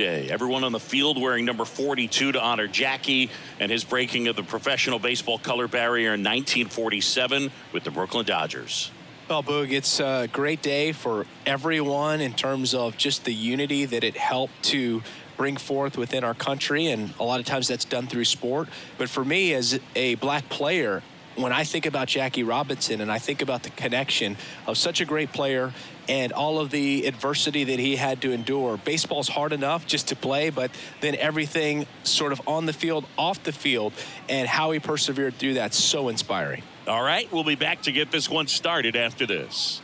Everyone on the field wearing number 42 to honor Jackie and his breaking of the professional baseball color barrier in 1947 with the Brooklyn Dodgers. Well, Boog, it's a great day for everyone in terms of just the unity that it helped to bring forth within our country, and a lot of times that's done through sport. But for me, as a black player, when I think about Jackie Robinson and I think about the connection of such a great player and all of the adversity that he had to endure, baseball's hard enough just to play, but then everything sort of on the field, off the field, and how he persevered through that, so inspiring. All right, we'll be back to get this one started after this.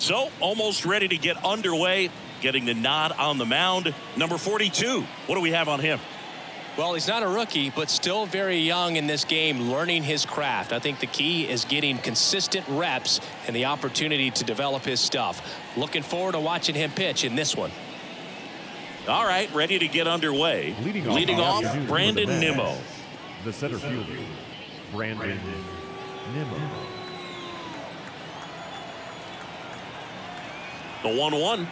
So, almost ready to get underway, getting the nod on the mound. Number 42, what do we have on him? Well, he's not a rookie, but still very young in this game, learning his craft. I think the key is getting consistent reps and the opportunity to develop his stuff. Looking forward to watching him pitch in this one. All right, ready to get underway. Leading off Brandon Nimmo. The center fielder, Brandon Nimmo. The 1-1.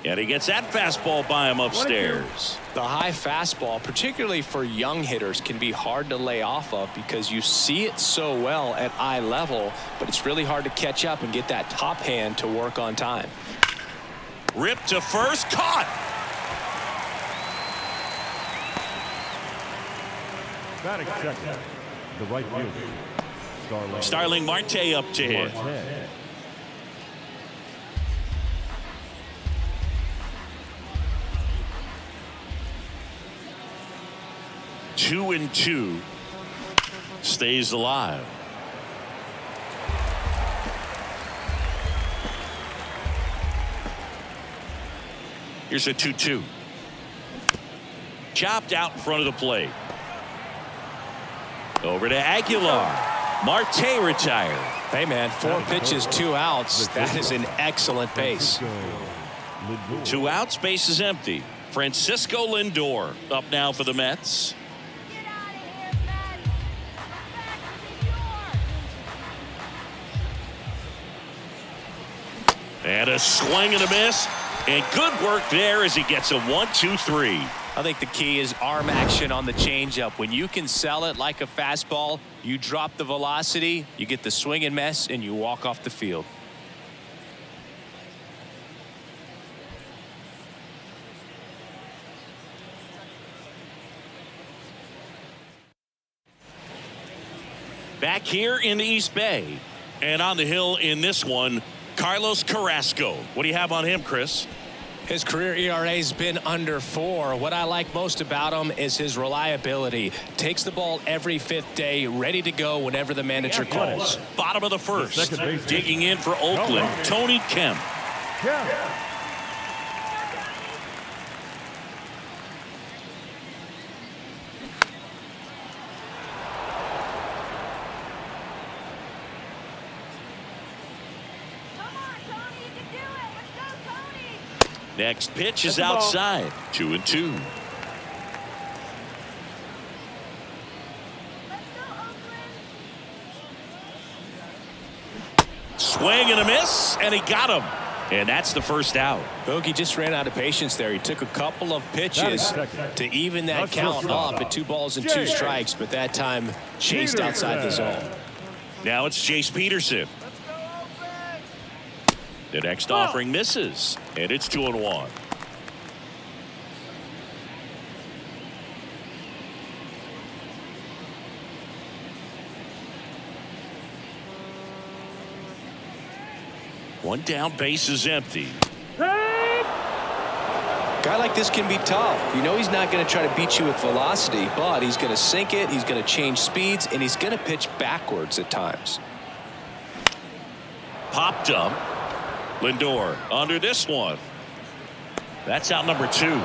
And he gets that fastball by him upstairs. The high fastball, particularly for young hitters, can be hard to lay off of because you see it so well at eye level, but it's really hard to catch up and get that top hand to work on time. Ripped to first, caught. Batting second, the right fielder, Starling Marte up to hit. 2-2. Stays alive. Here's a 2-2. Chopped out in front of the plate. Over to Aguilar. Marte retired. Hey, man, 4 pitches, 2 outs. That is an excellent pace. 2 outs, base is empty. Francisco Lindor up now for the Mets. And a swing and a miss. And good work there as he gets a 1-2-3. I think the key is arm action on the changeup. When you can sell it like a fastball, you drop the velocity, you get the swing and miss, and you walk off the field. Back here in the East Bay. And on the hill in this one, Carlos Carrasco. What do you have on him, Chris? His career ERA's been under 4. What I like most about him is his reliability. Takes the ball every 5th day, ready to go whenever the manager calls. Bottom of the first. Digging in for Oakland, Tony Kemp. Next pitch is outside. 2-2. Swing and a miss, and he got him. And that's the first out. Bogey just ran out of patience there. He took a couple of pitches to even that count up at 2 balls and 2 strikes, but that time chased outside the zone. Now it's Jace Peterson. The next offering misses, and it's 2-1. One down, base is empty. Guy like this can be tough. You know he's not going to try to beat you with velocity, but he's going to sink it, he's going to change speeds, and he's going to pitch backwards at times. Popped up. Lindor under this one. That's out number 2.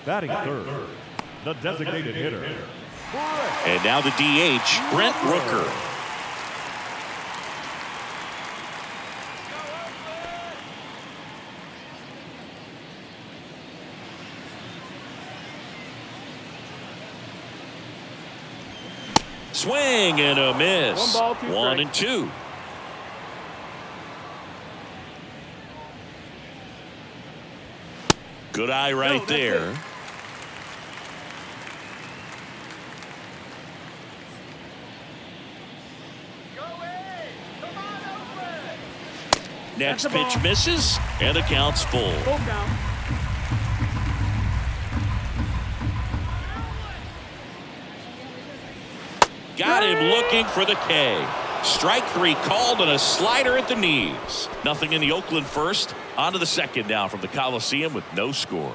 Batting third, the designated hitter. And now the DH, Brent Rooker. Swing and a miss. 1 ball, 2 1 and 2. Good eye right there. Next pitch misses, and the count's full. Got him looking for the K. Strike 3 called and a slider at the knees. Nothing in the Oakland first. On to the second now from the Coliseum with no score.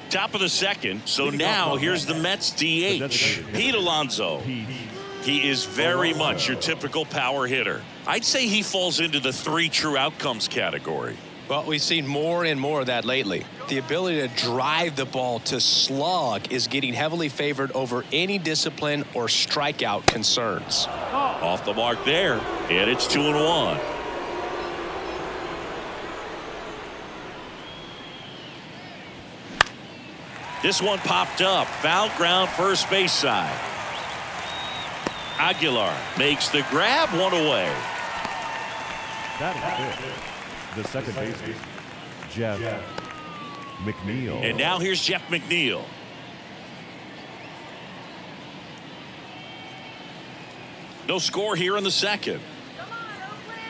Top of the second. So now here's the Mets DH, Pete Alonso. He is very much your typical power hitter. I'd say he falls into the 3 true outcomes category. Well, we've seen more and more of that lately. The ability to drive the ball to slug is getting heavily favored over any discipline or strikeout concerns. Off the mark there, and it's 2-1. This one popped up. Foul ground first base side. Aguilar makes the grab, one away. That is it. The second baseman, Jeff McNeil. And now here's Jeff McNeil. No score here in the second. Come on, Oakland.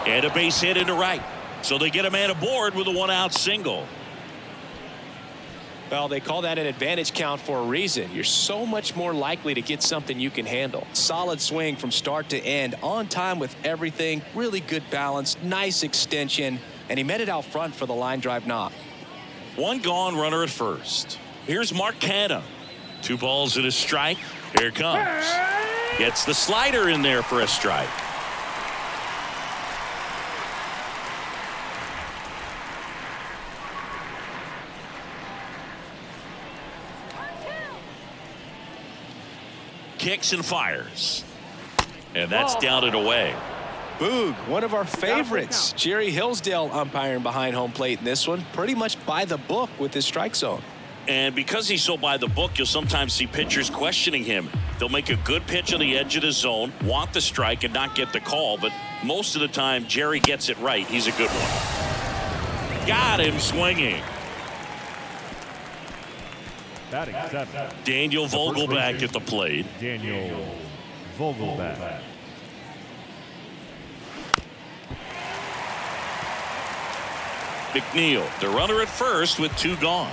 And a base hit into right. So they get a man aboard with a 1-out single. Well, they call that an advantage count for a reason. You're so much more likely to get something you can handle. Solid swing from start to end, on time with everything, really good balance, nice extension, and he met it out front for the line drive knock. 1 gone, runner at first. Here's Mark Canha. 2 balls and a strike. Here it comes. Gets the slider in there for a strike. Kicks and fires. And that's down and away. Boog, one of our favorites. Jerry Hillsdale umpiring behind home plate in this one. Pretty much by the book with his strike zone. And because he's so by the book, you'll sometimes see pitchers questioning him. They'll make a good pitch on the edge of the zone, want the strike, and not get the call. But most of the time, Jerry gets it right. He's a good one. Got him swinging. Batting seven. Daniel Vogelback at the plate. Daniel Vogelback. McNeil, the runner at first with 2 gone.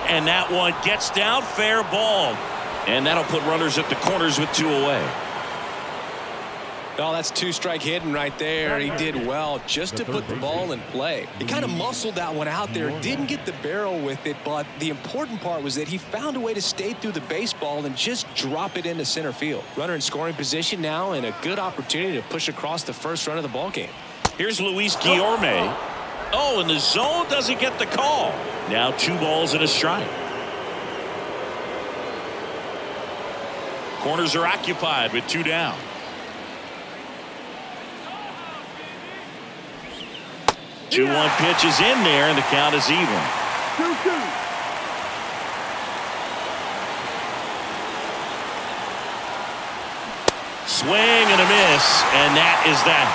And that one gets down, fair ball. And that'll put runners at the corners with 2 away. Oh, that's 2-strike hitting right there. He did well just to put the ball in play. He kind of muscled that one out there, didn't get the barrel with it, but the important part was that he found a way to stay through the baseball and just drop it into center field. Runner in scoring position now and a good opportunity to push across the first run of the ball game. Here's Luis Guillorme. Oh, and the zone doesn't get the call. Now 2 balls and a strike. Corners are occupied with 2 down. 2-1 pitch is in there, and the count is even. 2-2. Swing and a miss, and that is that.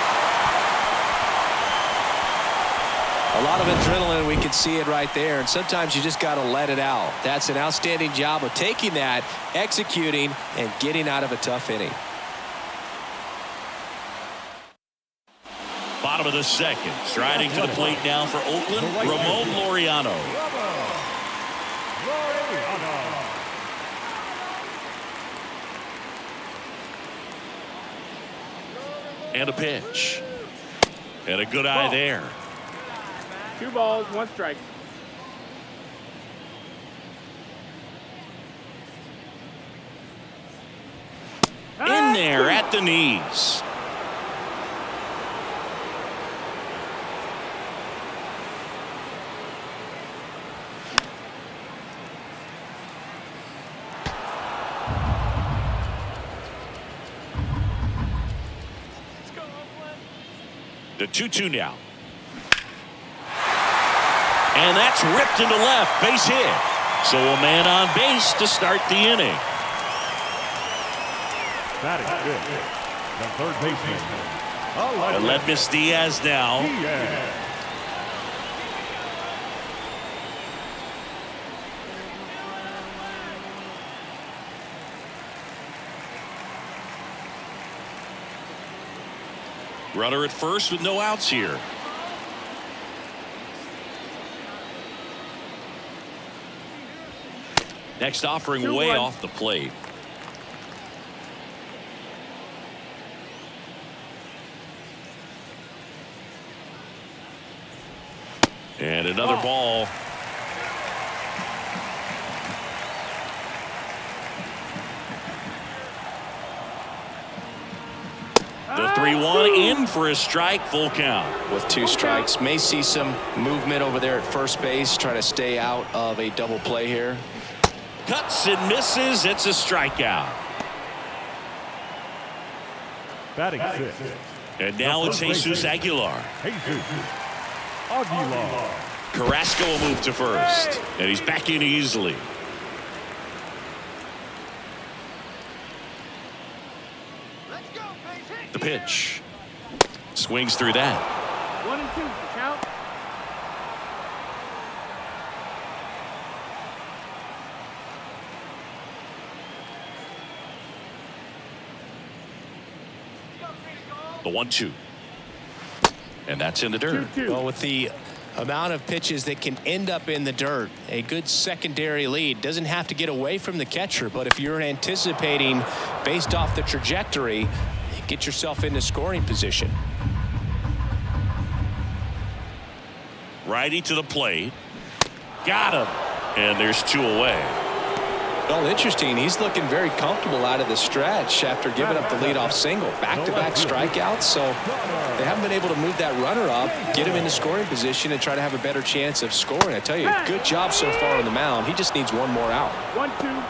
A lot of adrenaline, we can see it right there, and sometimes you just got to let it out. That's an outstanding job of taking that, executing, and getting out of a tough inning. Bottom of the second. Striding to the plate now for Oakland, Ramon Laureano. And a pitch. And a good eye there. 2 balls, 1 strike. In there at the knees. The 2-2 now. And that's ripped into left. Base hit. So a man on base to start the inning. Batting fifth, the third baseman. Aledmys Diaz now. Runner at first with no outs here. Next offering way off the plate. And another ball. The 3-1 in for a strike, full count. With 2 strikes, may see some movement over there at first base, trying to stay out of a double play here. Cuts and misses. It's a strikeout. Batting sixth. And now it's Jesus Aguilar. Carrasco will move to first. And he's back in easily. The pitch. Swings through that. 1 and 2. Count. The 1-2. And that's in the dirt. 2-2. Well, with the amount of pitches that can end up in the dirt, a good secondary lead. Doesn't have to get away from the catcher, but if you're anticipating based off the trajectory, get yourself into scoring position. Righty to the plate. Got him. And there's 2 away. Well, interesting. He's looking very comfortable out of the stretch after giving up the leadoff single. Back-to-back strikeouts, so they haven't been able to move that runner up, get him into scoring position, and try to have a better chance of scoring. I tell you, good job so far on the mound. He just needs one more out. 1-2.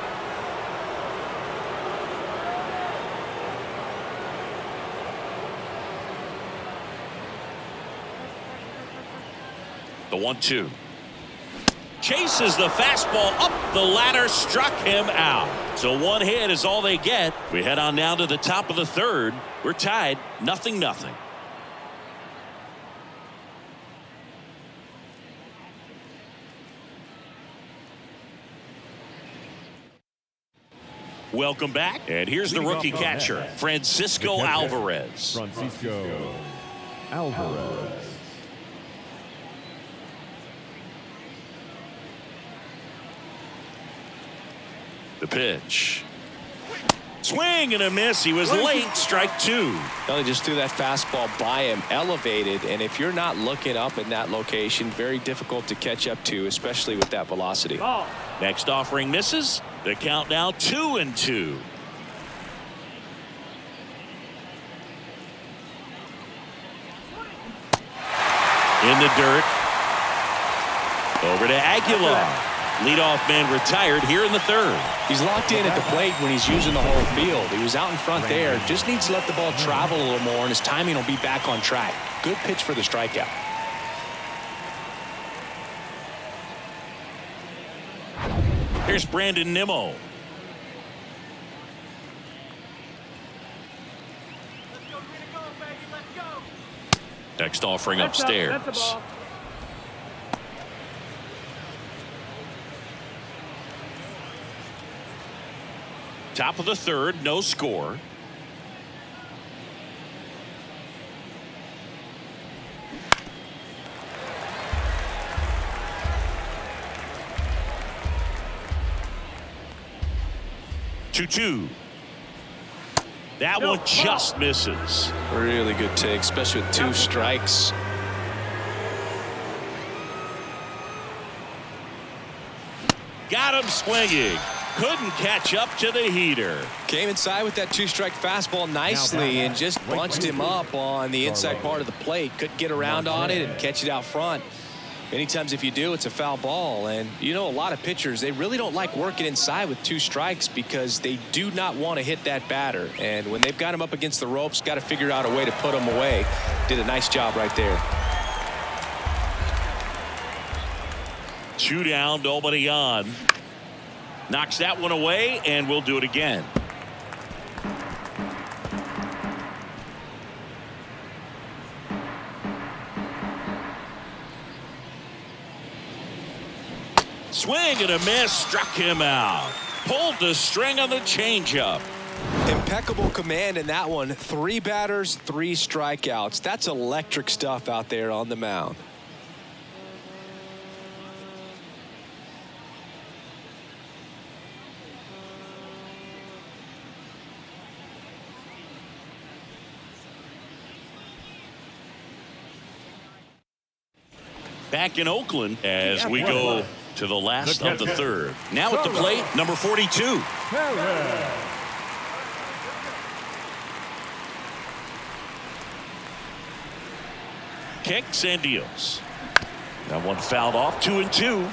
The 1-2. Chases the fastball up the ladder, struck him out. So 1 hit is all they get. We head on now to the top of the third. We're tied 0-0. Welcome back. And here's the rookie catcher, Francisco Alvarez. Francisco Alvarez. The pitch. Swing and a miss. He was late. Strike 2. They just threw that fastball by him, elevated, and if you're not looking up in that location, very difficult to catch up to, especially with that velocity. Ball. Next offering misses. The count now 2-2. In the dirt. Over to Aguilar. Leadoff man retired here in the third. He's locked in at the plate when he's using the whole field. He was out in front there. Just needs to let the ball travel a little more, and his timing will be back on track. Good pitch for the strikeout. Here's Brandon Nimmo. Next offering upstairs. That's a ball. Top of the third, no score. Two. That one just misses. Really good take, especially with 2 strikes. Got him swinging. Couldn't catch up to the heater. Came inside with that 2-strike fastball nicely and just bunched him up on the inside part of the plate. Couldn't get around on it and catch it out front. Many times if you do, it's a foul ball. And you know, a lot of pitchers, they really don't like working inside with 2 strikes because they do not want to hit that batter. And when they've got him up against the ropes, got to figure out a way to put him away. Did a nice job right there. 2 down, nobody on. Knocks that one away, and we'll do it again. Swing and a miss, struck him out. Pulled the string on the changeup. Impeccable command in that one. 3 batters, 3 strikeouts. That's electric stuff out there on the mound. Back in Oakland as we go to the last of the 3rd. Now at the plate, number 42. Kicks and deals. That one fouled off. 2-2.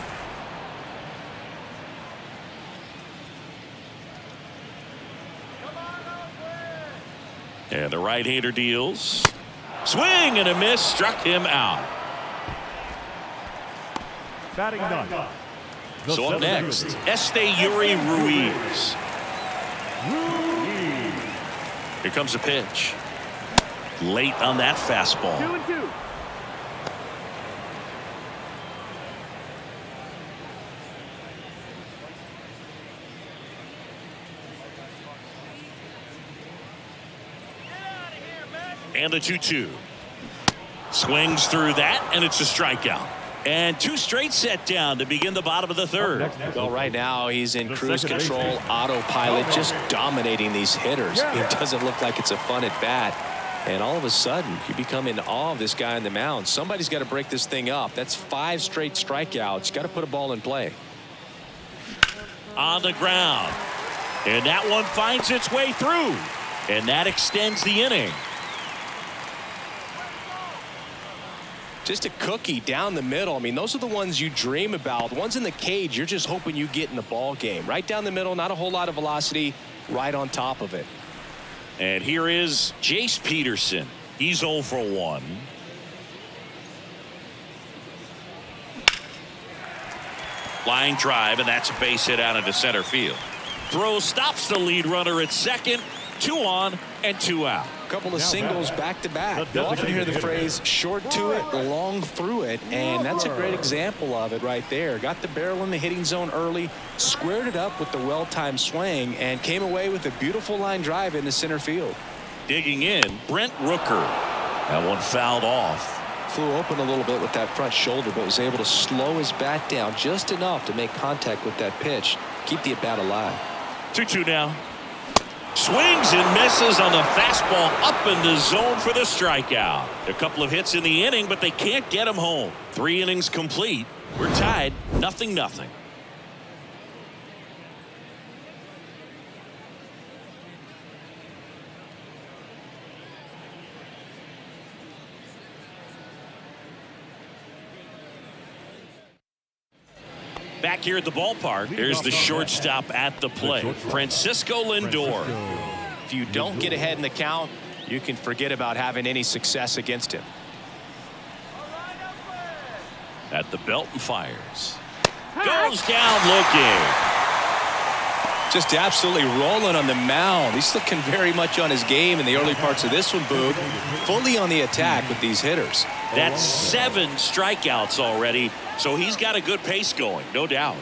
And the right-hander deals. Swing and a miss, struck him out. Batting ninth. So up next, Yuri Ruiz. Here comes a pitch. Late on that fastball. 2-2. And the 2-2. Swings through that, and it's a strikeout. And 2 straight set down to begin the bottom of the 3rd. Well, right now he's in cruise control, autopilot, just dominating these hitters. It doesn't look like it's a fun at bat. And all of a sudden, you become in awe of this guy on the mound. Somebody's got to break this thing up. That's 5 straight strikeouts. Got to put a ball in play. On the ground. And that one finds its way through. And that extends the inning. Just a cookie down the middle. I mean, those are the ones you dream about. Ones in the cage, you're just hoping you get in the ball game. Right down the middle, not a whole lot of velocity, right on top of it. And here is Jace Peterson. He's 0 for 1. Line drive, and that's a base hit out into center field. Throw stops the lead runner at second. 2 on and 2 out. A couple of singles back to back. You'll often hear the phrase short to it, long through it, and that's a great example of it right there. Got the barrel in the hitting zone early, squared it up with the well-timed swing, and came away with a beautiful line drive into center field. Digging in, Brent Rooker. That one fouled off. Flew open a little bit with that front shoulder, but was able to slow his bat down just enough to make contact with that pitch, keep the at-bat alive. 2-2 now. Swings and misses on the fastball up in the zone for the strikeout. A couple of hits in the inning, but they can't get him home. 3 innings complete. We're tied 0-0. Back here at the ballpark, there's the shortstop at the plate, Francisco Lindor. If you don't get ahead in the count, you can forget about having any success against him. At the belt and fires. Goes down looking. Just absolutely rolling on the mound. He's looking very much on his game in the early parts of this one, Boog. Fully on the attack with these hitters. That's 7 strikeouts already, so he's got a good pace going, no doubt.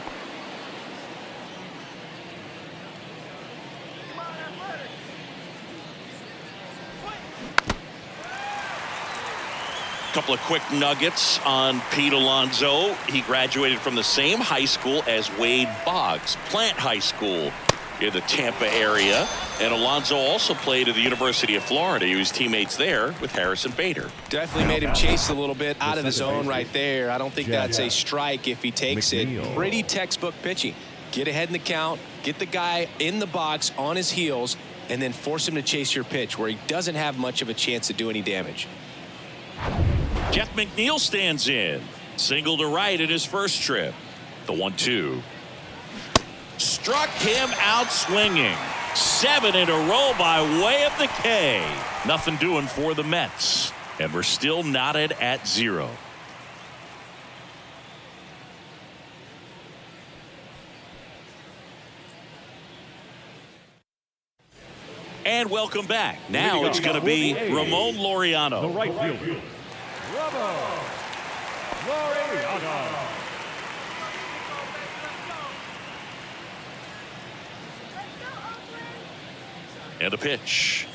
Couple of quick nuggets on Pete Alonso. He graduated from the same high school as Wade Boggs, Plant High School in the Tampa area. And Alonso also played at the University of Florida. He was teammates there with Harrison Bader. Definitely made him chase a little bit out of the zone right there. I don't think that's a strike if he takes it. Pretty textbook pitching. Get ahead in the count, get the guy in the box on his heels, and then force him to chase your pitch where he doesn't have much of a chance to do any damage. Jeff McNeil stands in. Single to right in his first trip. The 1-2. Struck him out swinging. 7 in a row by way of the K. Nothing doing for the Mets. And we're still knotted at 0. And welcome back. Now it's going to be Ramon Laureano. The right fielder, Ramon Laureano. And a pitch.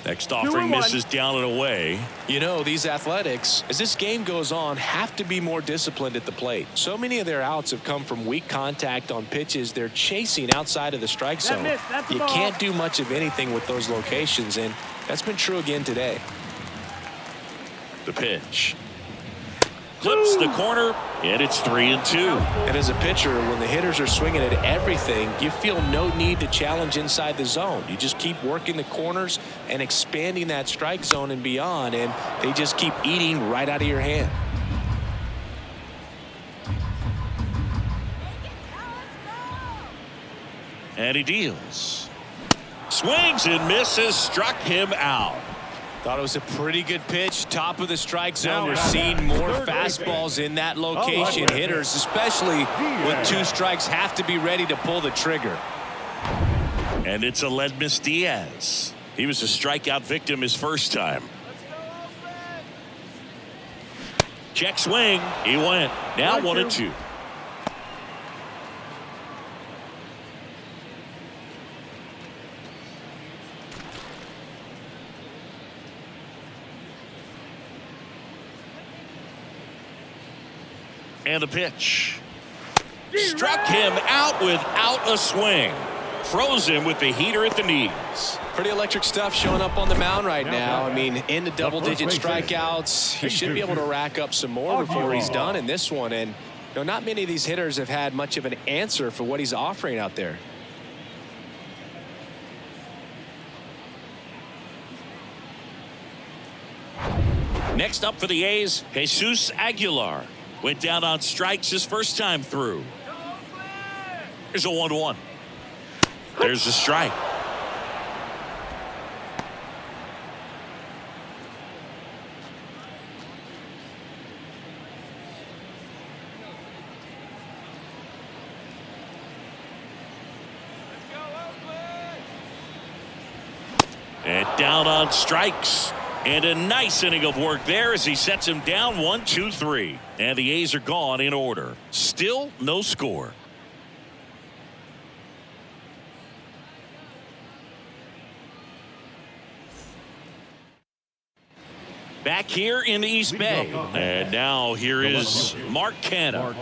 Next offering misses down and away. You know, these Athletics, as this game goes on, have to be more disciplined at the plate. So many of their outs have come from weak contact on pitches they're chasing outside of the strike zone. You can't do much of anything with those locations, and that's been true again today. The pitch. Clips the corner, and it's 3-2. And as a pitcher, when the hitters are swinging at everything, you feel no need to challenge inside the zone. You just keep working the corners and expanding that strike zone and beyond, and they just keep eating right out of your hand. And he deals. Swings and misses, struck him out. Thought it was a pretty good pitch, top of the strike zone. You're seeing more fastballs in that location. Hitters, especially with 2 strikes, have to be ready to pull the trigger. And it's Aledmys Diaz. He was a strikeout victim his first time. Check swing. He went. Now 1-2. And a pitch. Struck him out without a swing. Froze him with the heater at the knees. Pretty electric stuff showing up on the mound right now. I mean, into double-digit strikeouts. He should be able to rack up some more before he's done in this one. And you know, not many of these hitters have had much of an answer for what he's offering out there. Next up for the A's, Jesus Aguilar. Went down on strikes his first time through. Here's a 1-1. There's a strike. And down on strikes. And a nice inning of work there as he sets him down 1-2-3. And the A's are gone in order. Still no score. Back here in the East Bay. And now here is Mark Canha.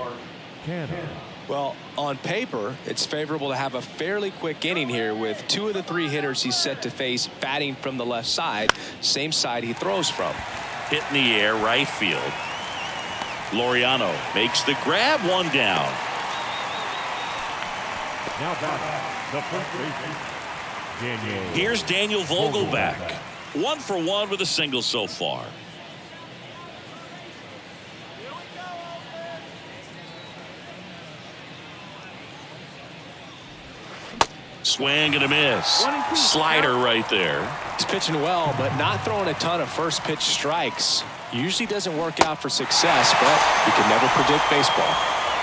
Well, on paper, it's favorable to have a fairly quick inning here with 2 of the 3 hitters he's set to face batting from the left side, same side he throws from. Hit in the air, right field. Laureano makes the grab, 1 down. Now back, the first baseman, Daniel. Here's Daniel Vogelbach. 1 for 1 with a single so far. Swing and a miss. Slider right there. He's pitching well, but not throwing a ton of first pitch strikes. Usually doesn't work out for success, but you can never predict baseball.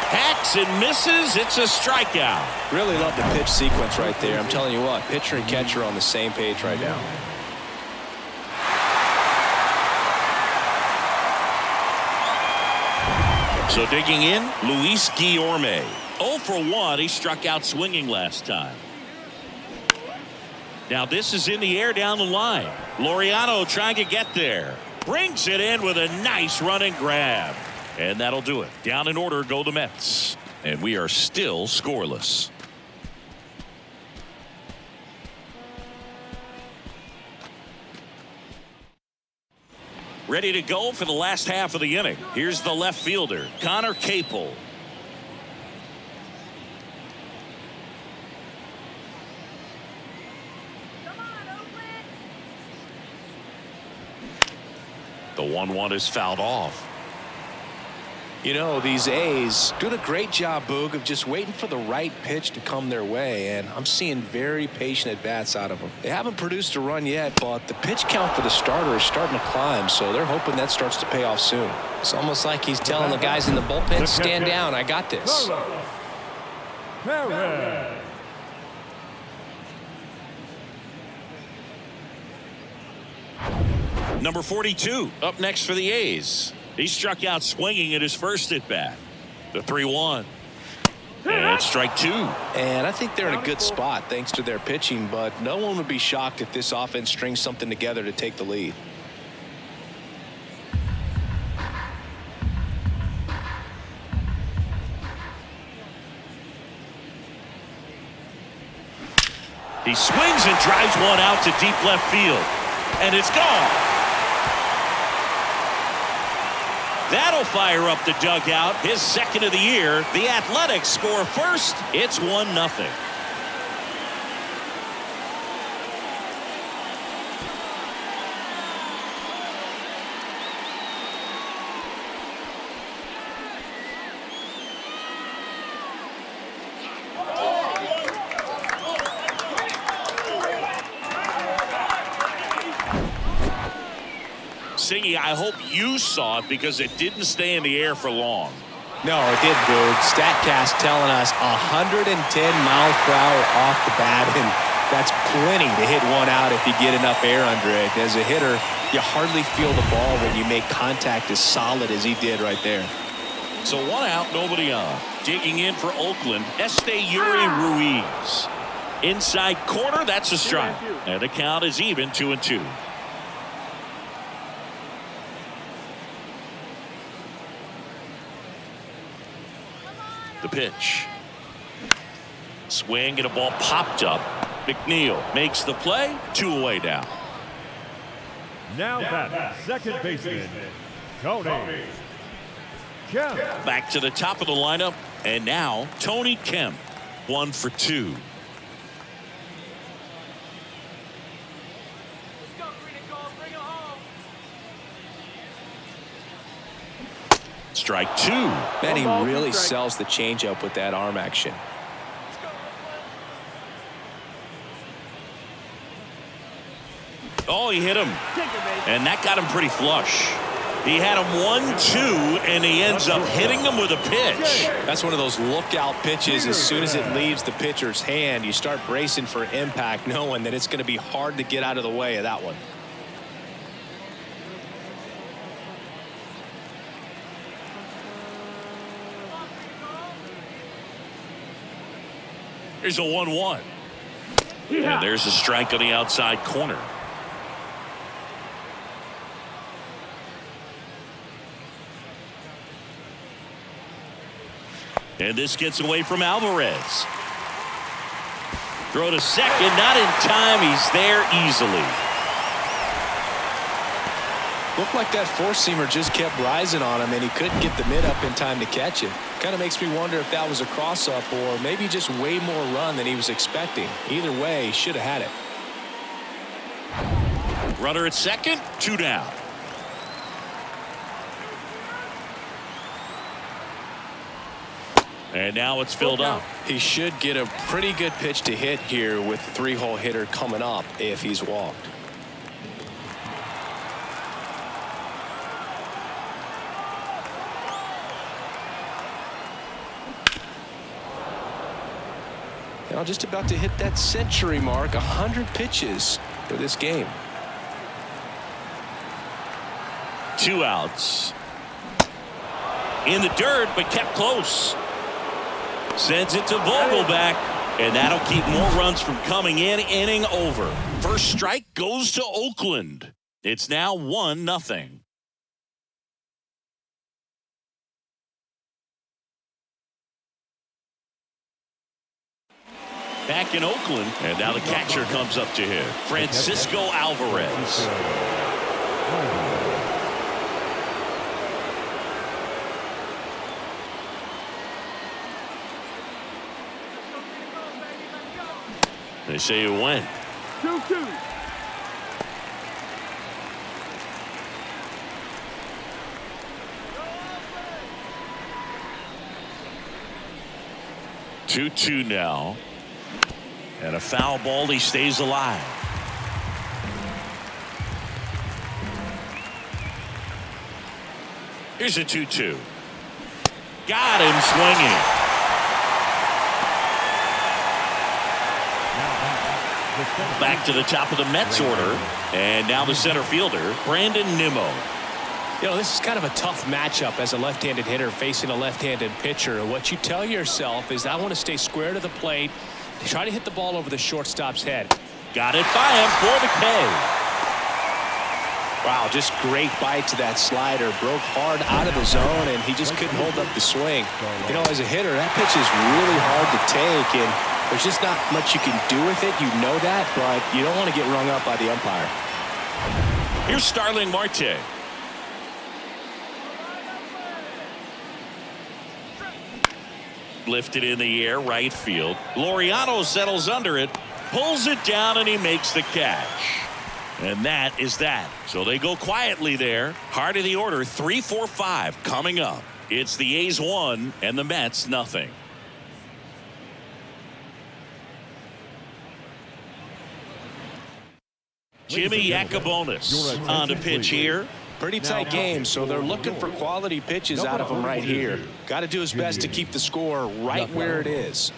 Hacks and misses. It's a strikeout. Really love the pitch sequence right there. I'm telling you what, pitcher and catcher are on the same page right now. So digging in, Luis Guillorme. 0 for 1. He struck out swinging last time. Now this is in the air down the line. Laureano trying to get there. Brings it in with a nice running grab. And that'll do it. Down in order go the Mets. And we are still scoreless. Ready to go for the last half of the inning. Here's the left fielder, Connor Capel. The 1-1 is fouled off. You know, these A's doing a great job, Boog, of just waiting for the right pitch to come their way, and I'm seeing very patient at-bats out of them. They haven't produced a run yet, but the pitch count for the starter is starting to climb, so they're hoping that starts to pay off soon. It's almost like he's telling the guys in the bullpen, stand down, I got this. Number 42 up next for the A's. He struck out swinging at his first at-bat. The 3-1. And strike two. And I think they're in a good spot thanks to their pitching, but no one would be shocked if this offense strings something together to take the lead. He swings and drives one out to deep left field. And it's gone. That'll fire up the dugout. His second of the year. The Athletics score first. It's 1-0. Singy, I hope you saw it because it didn't stay in the air for long. No, it didn't, Boog. StatCast telling us 110 miles per hour off the bat, and that's plenty to hit one out if you get enough air under it. As a hitter, you hardly feel the ball when you make contact as solid as he did right there. So one out, nobody on. Digging in for Oakland, Yuri Ruiz. Inside corner, that's a strike. And the count is even 2-2. The pitch. Swing and a ball popped up. McNeil makes the play. 2 away now. Now that second baseman, Tony Kemp. Back to the top of the lineup. And now Tony Kemp. 1 for 2. Strike 2. Man, he really sells the changeup with that arm action. Oh, he hit him. And that got him pretty flush. He had him 1-2, and he ends up hitting him with a pitch. That's one of those lookout pitches. As soon as it leaves the pitcher's hand, you start bracing for impact, knowing that it's going to be hard to get out of the way of that one. Here's a 1-1. And there's a strike on the outside corner. And this gets away from Alvarez. Throw to second, not in time. He's there easily. Looked like that four-seamer just kept rising on him, and he couldn't get the mid up in time to catch it. Kind of makes me wonder if that was a cross-up or maybe just way more run than he was expecting. Either way, he should have had it. Runner at second, 2 down. And now it's filled up. He should get a pretty good pitch to hit here with the 3-hole hitter coming up if he's walked. Now just about to hit that century mark, 100 pitches for this game. 2 outs. In the dirt, but kept close. Sends it to Vogelback, and that'll keep more runs from coming in. Inning over. First strike goes to Oakland. It's now 1-0. Back in Oakland, and now the catcher comes up to hit. Francisco Alvarez. They say you win. 2-2. 2-2 now. And a foul ball. He stays alive. Here's a 2-2. Got him swinging. Back to the top of the Mets order. And now the center fielder, Brandon Nimmo. You know, this is kind of a tough matchup as a left-handed hitter facing a left-handed pitcher. And what you tell yourself is, I want to stay square to the plate, try to hit the ball over the shortstop's head. Got it by him for the K. Wow, just great bite to that slider. Broke hard out of the zone, and he just couldn't hold up the swing. You know, as a hitter, that pitch is really hard to take, and there's just not much you can do with it. You know that, but you don't want to get rung up by the umpire. Here's Starling Marte. Lifted in the air, right field. Laureano settles under it, pulls it down, and he makes the catch. And that is that. So they go quietly there. Heart of the order, 3-4-5 coming up. It's the A's 1 and the Mets nothing. Jimmy Yacobonis on the pitch here. Pretty tight game, so they're looking for quality pitches out of him right here. Got to do his best to keep the score right where it is.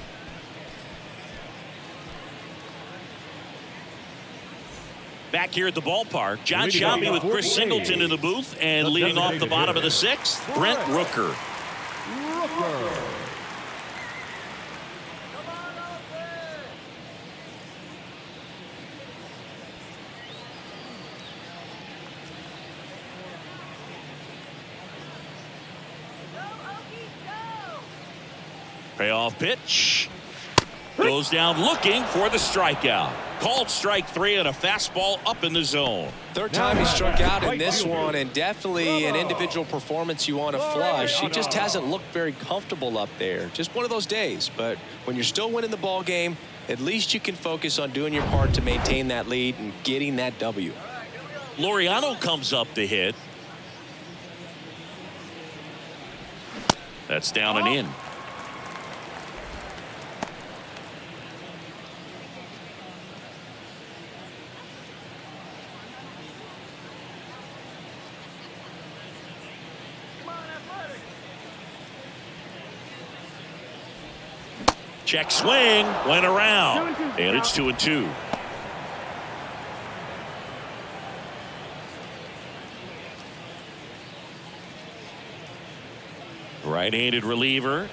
Back here at the ballpark, John Shelby with Chris Singleton in the booth, and leading off the bottom of the 6th, Brent Rooker. Payoff pitch. Goes down looking for the strikeout. Called strike 3 and a fastball up in the zone. Third time he struck out in this one, and definitely an individual performance you want to flush. He just hasn't looked very comfortable up there. Just one of those days. But when you're still winning the ball game, at least you can focus on doing your part to maintain that lead and getting that W. Laureano comes up to hit. That's down and in. Check swing, went around, and it's 2-2. Right-handed reliever,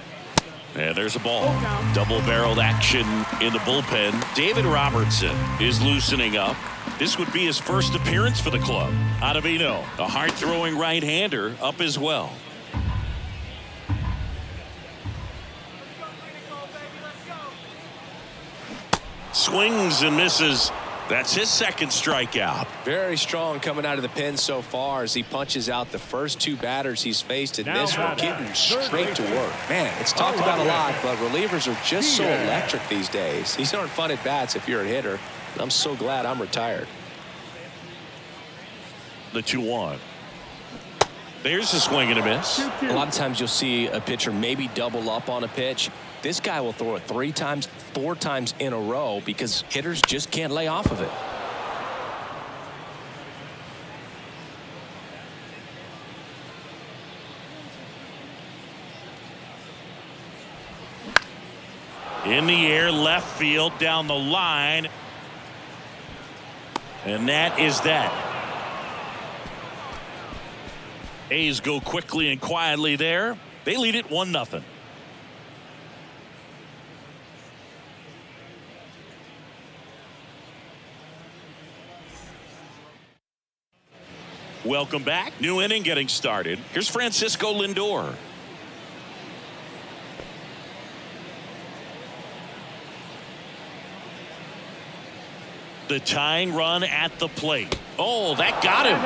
and there's a ball. Double-barreled action in the bullpen. David Robertson is loosening up. This would be his first appearance for the club. Ottavino, a hard-throwing right-hander, up as well. Swings and misses. That's his second strikeout. Very strong coming out of the pen so far as he punches out the first 2 batters he's faced in this one, getting straight to work. Man, it's talked about a lot, but relievers are just so electric these days. These aren't fun at bats if you're a hitter. I'm so glad I'm retired. The 2-1. There's a swing and a miss. A lot of times you'll see a pitcher maybe double up on a pitch. This guy will throw it 3 times, 4 times in a row because hitters just can't lay off of it. In the air, left field, down the line. And that is that. A's go quickly and quietly there. They lead it 1-0. Welcome back. New inning getting started. Here's Francisco Lindor. The tying run at the plate. Oh, that got him.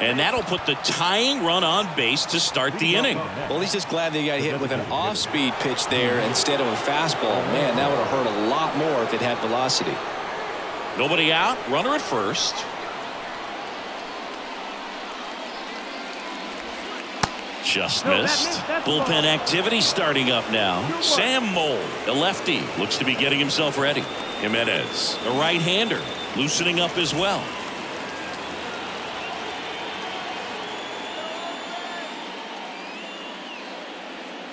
And that'll put the tying run on base to start the inning. Well, he's just glad they got hit with an off-speed pitch there instead of a fastball. Man, that would have hurt a lot more if it had velocity. Nobody out. Runner at first. Just missed. Bullpen activity starting up now. Sam Mole, the lefty, looks to be getting himself ready. Jimenez, a right-hander, loosening up as well.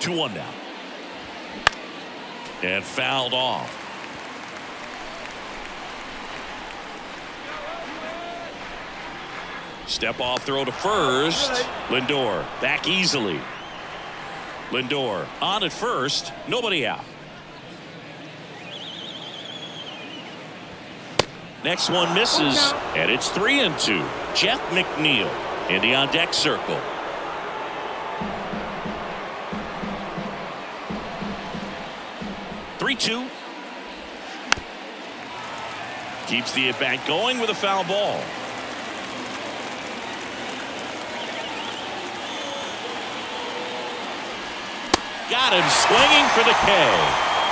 Two one now. And fouled off. Step off throw to first. Lindor back easily. Lindor on at first. Nobody out. Next one misses. And it's 3-2. Jeff McNeil in the on deck circle. Three-two. Keeps the at bat going with a foul ball. Got him swinging for the K.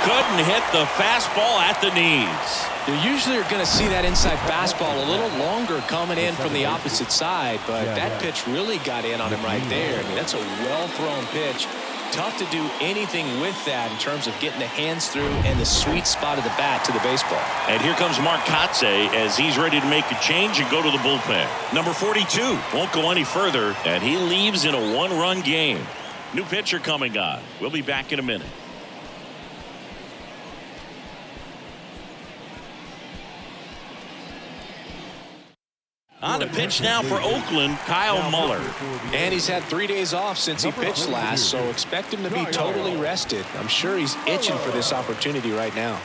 Couldn't hit the fastball at the knees. You usually are going to see that inside fastball a little longer coming in from the opposite side, but that pitch really got in on him right there. I mean, that's a well-thrown pitch. Tough to do anything with that in terms of getting the hands through and the sweet spot of the bat to the baseball. And here comes Mark Kotsay as he's ready to make a change and go to the bullpen. Number 42 won't go any further, and he leaves in a one-run game. New pitcher coming on. We'll be back in a minute. On the pitch now for Oakland, Kyle Muller. And he's had 3 days off since he pitched last, so expect him to be totally rested. I'm sure he's itching for this opportunity right now.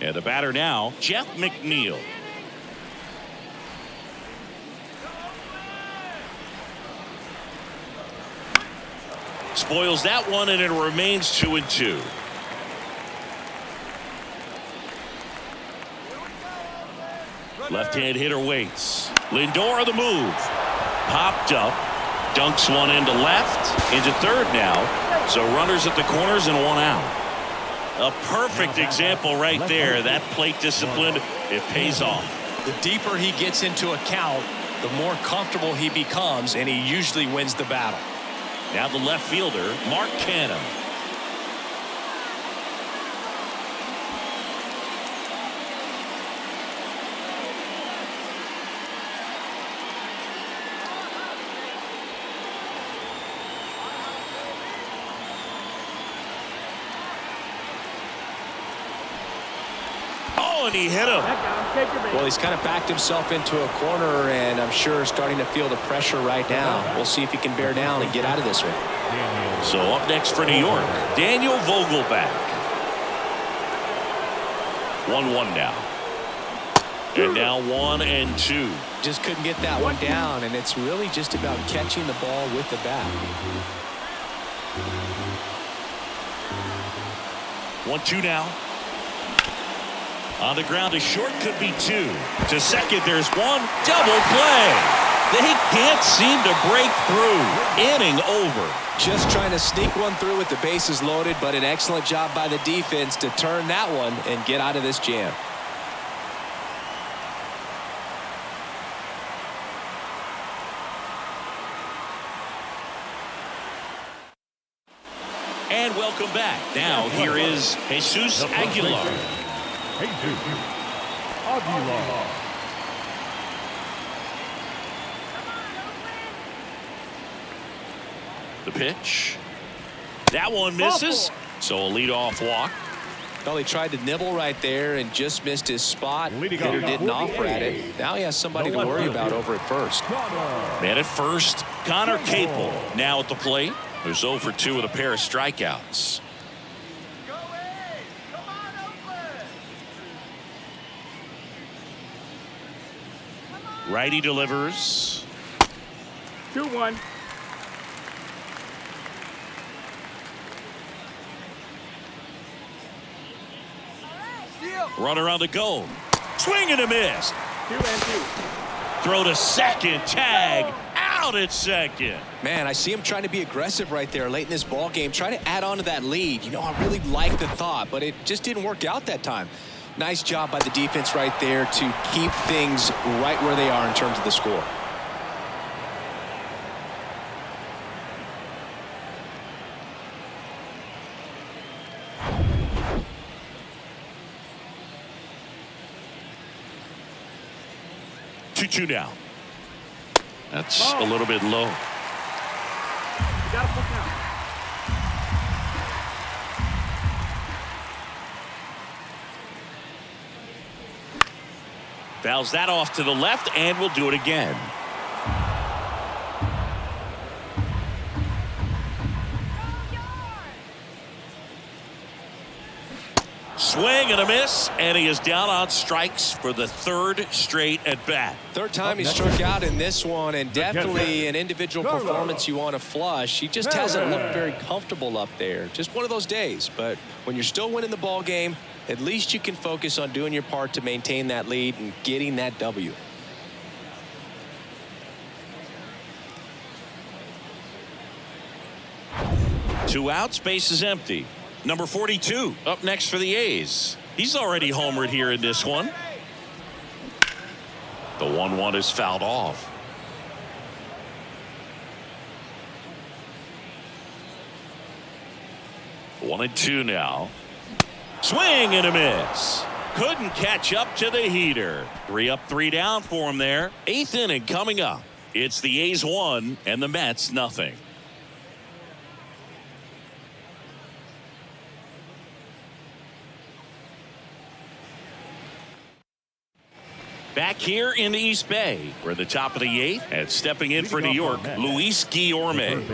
And the batter now, Jeff McNeil. Spoils that one, and it remains 2-2. Left-hand hitter waits. Lindor the move. Popped up. Dunks one into left. Into third now. So runners at the corners and one out. A perfect example right there. That plate discipline, it pays off. The deeper he gets into a count, the more comfortable he becomes, and he usually wins the battle. Now the left fielder, Mark Canham. And he hit him. Well, he's kind of backed himself into a corner, and I'm sure starting to feel the pressure right now. We'll see if he can bear down and get out of this one. So up next for New York, Daniel Vogelbach. 1-1 now. And now 1-2. Just couldn't get that one down, and it's really just about catching the ball with the bat. 1-2 now. On the ground to short, could be two. To second, there's one. Double play. They can't seem to break through. Inning over. Just trying to sneak one through with the bases loaded, but an excellent job by the defense to turn that one and get out of this jam. And welcome back. Now here is Jesus Aguilar. The pitch. That one misses. So a leadoff walk. Well, he tried to nibble right there and just missed his spot. Hitter didn't offer at it. Now he has somebody to worry about over at first. Man at first, Connor Capel now at the plate. Who's 0 for 2 with a pair of strikeouts. Righty delivers. 2-1. Runner on the go. Swing and a miss. 2-2. Throw to second. Tag. Out at second. Man, I see him trying to be aggressive right there late in this ball game. Try to add on to that lead. You know, I really like the thought, but it just didn't work out that time. Nice job by the defense right there to keep things right where they are in terms of the score. Two now. That's a little bit low. You got to put down. Fouls that off to the left, and we'll do it again. Swing and a miss, and he is down on strikes for the third straight at bat. Third time he struck out in this one, and definitely an individual performance you want to flush. He just hasn't looked very comfortable up there. Just one of those days. But when you're still winning the ball game, at least you can focus on doing your part to maintain that lead and getting that W. Two outs, base is empty. Number 42 up next for the A's. He's already homered here in this one. The 1-1 is fouled off. One and two now. Swing and a miss. Couldn't catch up to the heater. 3 up, 3 down for him there. 8th inning coming up. It's the A's 1 and the Mets nothing. Back here in the East Bay, we're at the top of the 8th, and stepping in for New York, Luis Guillorme.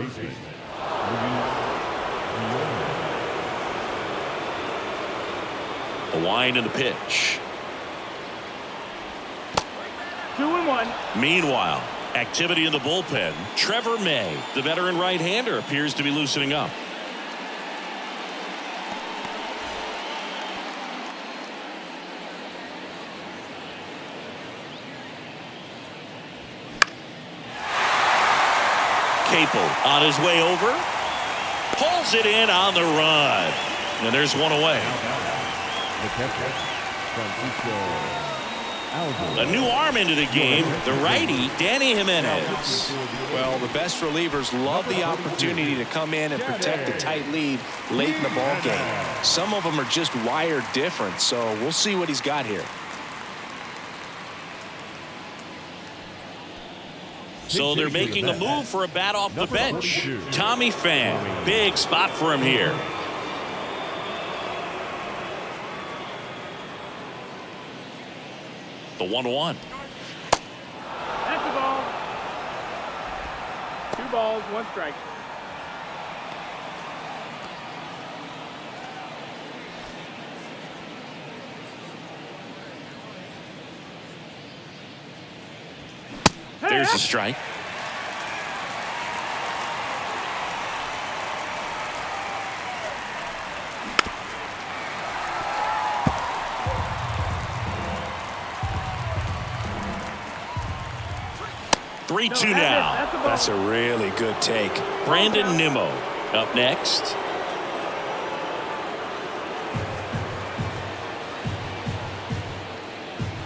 The wind and the pitch. 2-1. Meanwhile, activity in the bullpen. Trevor May, the veteran right-hander, appears to be loosening up. Capel on his way over, pulls it in on the run, and there's one away. A new arm into the game, the righty Danny Jimenez. Well, the best relievers love the opportunity to come in and protect a tight lead late in the ball game. Some of them are just wired different, so we'll see what he's got here. So they're making a move for a bat off the bench. Tommy Pham, big spot for him here. The 1-1. That's the ball. 2 balls, 1 strike. There's a strike. Three, 2 now. That's a really good take. Brandon Nimmo up next.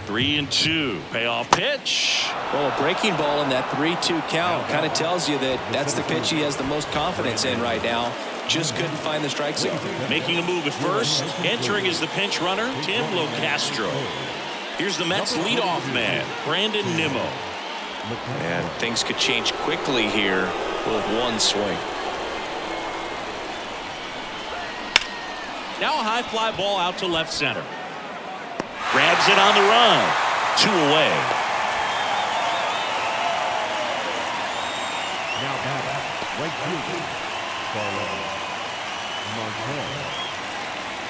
Three and 2. Payoff pitch. Well, a breaking ball in that 3-2 count kind of tells you that that's the pitch he has the most confidence in right now. Just couldn't find the strike zone. Making a move at first. Entering as the pinch runner, Tim Locastro. Here's the Mets leadoff man, Brandon Nimmo. And things could change quickly here with one swing. Now a high fly ball out to left center. Grabs it on the run. 2 away. Now back, right fielder,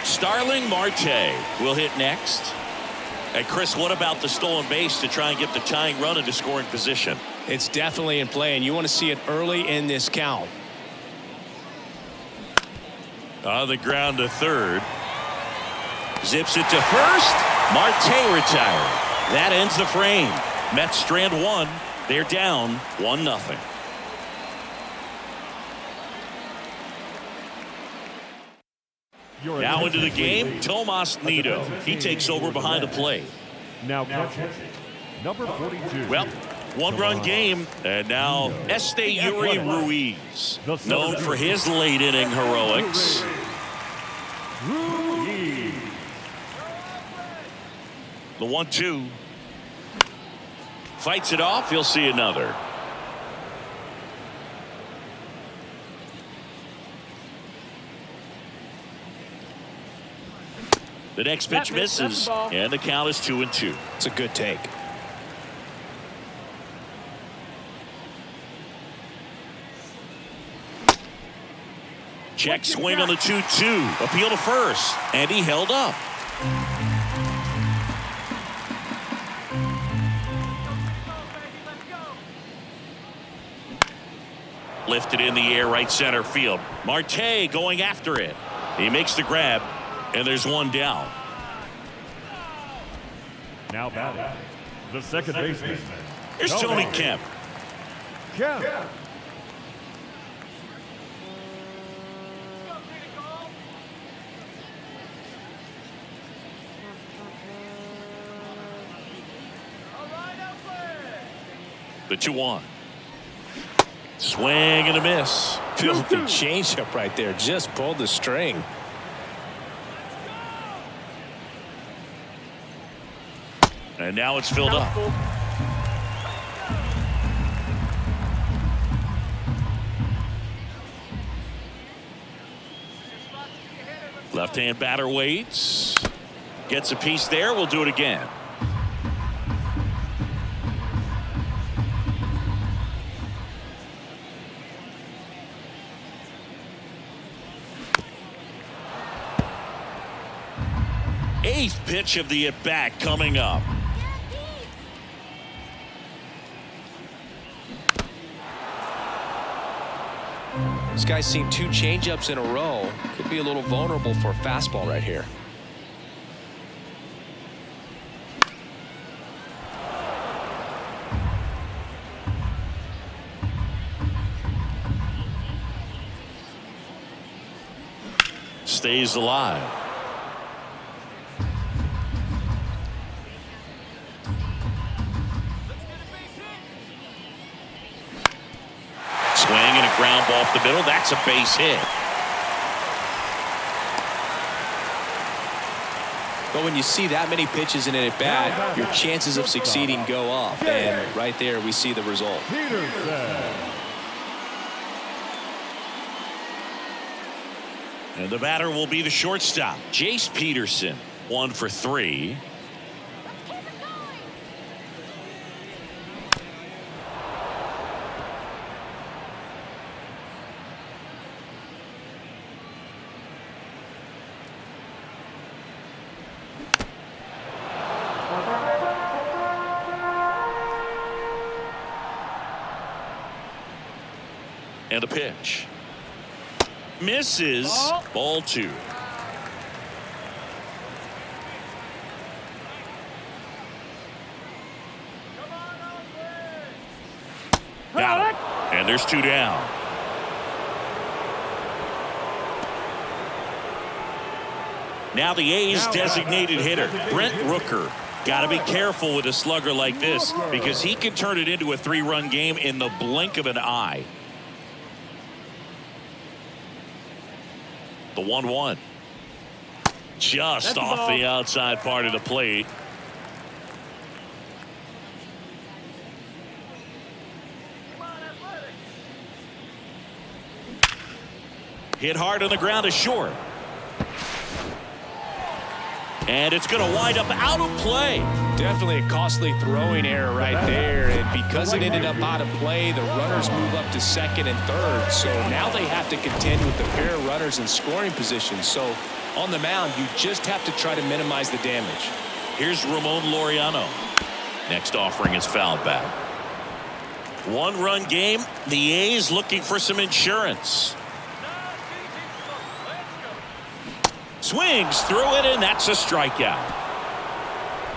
Starling Marte will hit next. And Chris, what about the stolen base to try and get the tying run into scoring position? It's definitely in play, and you want to see it early in this count. On the ground to third. Zips it to first. Marte retired. That ends the frame. Mets strand 1. They're down 1-0. Now into the game, Tomas Nido. He takes over behind the plate. Now catching, number 42. Well, one-run game, and now Yuri Ruiz, known for his late-inning heroics. Ruiz. The 1-2. Fights it off. He'll see another. The next pitch misses, and the count is 2-2. It's a good take. Check swing on the 2-2. Appeal to first, and he held up. Lifted in the air, right center field. Marte going after it. He makes the grab, and there's one down. Now batting, the second baseman. Here's Tony Kemp. Kemp. The 2-1. Swing and a miss. Filthy changeup right there. Just pulled the string. And now it's filled up. Left-hand batter waits. Gets a piece there. We'll do it again. Eighth pitch of the at-bat coming up. This guy's seen 2 changeups in a row. Could be a little vulnerable for a fastball right here. Stays alive. Swing and a ground ball off the middle. That's a base hit. But when you see that many pitches in an at-bat, your chances of succeeding go up. And right there, we see the result. And the batter will be the shortstop, Jace Peterson. 1 for 3. And a pitch. Misses. Ball 2. Got him. And there's 2 down. Now the A's designated hitter, Brent Rooker. Got to be careful with a slugger like this because he can turn it into a 3-run game in the blink of an eye. The 1-1. Just off the outside part of the plate. Hit hard on the ground is short. And it's going to wind up out of play. Definitely a costly throwing error right there. And because it ended up out of play, the runners move up to second and third. So now they have to contend with the pair of runners in scoring position. So on the mound, you just have to try to minimize the damage. Here's Ramon Laureano. Next offering is fouled back. 1-run game. The A's looking for some insurance. Swings through it, and that's a strikeout.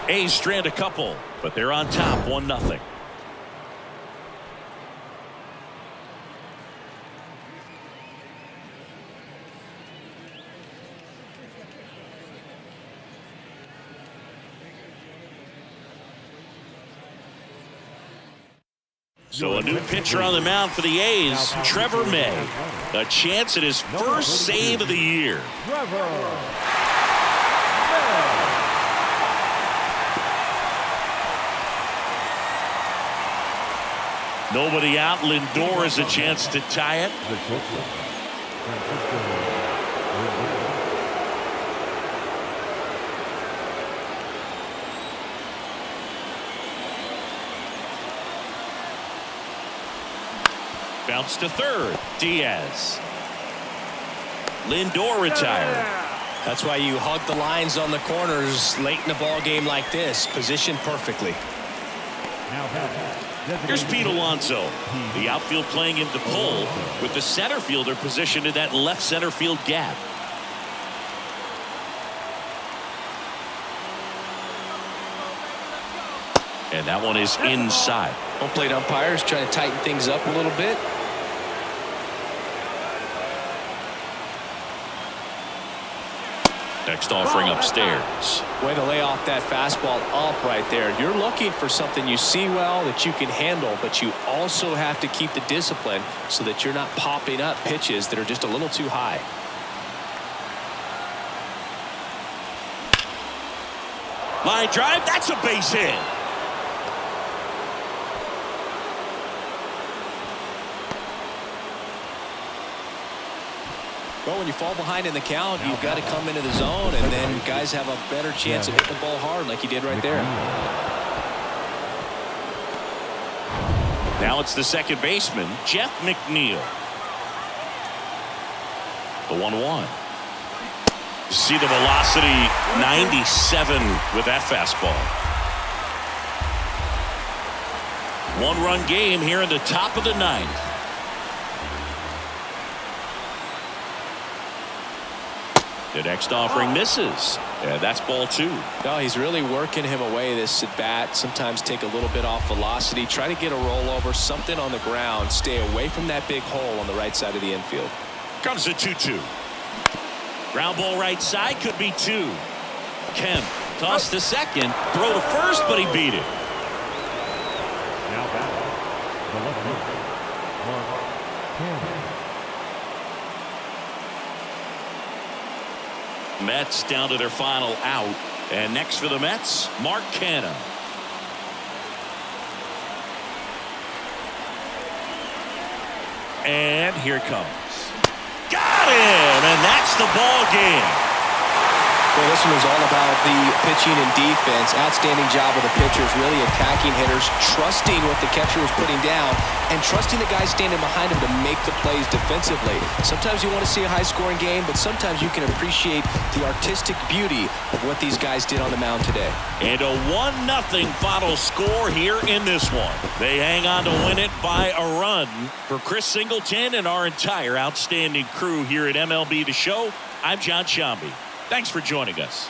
A's strand a couple, but they're on top 1-0. So a new pitcher on the mound for the A's, Trevor May. A chance at his first save of the year. Nobody out. Lindor has a chance to tie it. Bounce to third. Diaz. Lindor retired. That's why you hug the lines on the corners late in a ball game like this. Positioned perfectly. Here's Pete Alonso. The outfield playing him to pull with the center fielder positioned in that left center field gap. And that one is inside. Home plate umpires trying to tighten things up a little bit. Next offering upstairs. Way to lay off that fastball up right there. You're looking for something you see well that you can handle, but you also have to keep the discipline so that you're not popping up pitches that are just a little too high. Line drive. That's a base hit. Well, when you fall behind in the count, you've got to come into the zone, and then guys have a better chance of hitting the ball hard like you did right there. Now it's the second baseman, Jeff McNeil. The 1-1. See the velocity, 97 with that fastball. One-run game here in the top of the ninth. The next offering misses. Yeah, that's ball two. No, he's really working him away this at bat. Sometimes take a little bit off velocity. Try to get a rollover, something on the ground. Stay away from that big hole on the right side of the infield. Comes the 2-2. Ground ball right side, could be two. Kemp toss to second, throw to first, but he beat it. Now back. The left fielder, Mark Cannon. Mets down to their final out. And next for the Mets, Mark Cannon. And here it comes. Got him! And that's the ball game. Well, this one was all about the pitching and defense. Outstanding job of the pitchers, really attacking hitters, trusting what the catcher was putting down, and trusting the guys standing behind him to make the plays defensively. Sometimes you want to see a high-scoring game, but sometimes you can appreciate the artistic beauty of what these guys did on the mound today. And a 1-0 final score here in this one. They hang on to win it by a run. For Chris Singleton and our entire outstanding crew here at MLB The Show, I'm John Shambi. Thanks for joining us.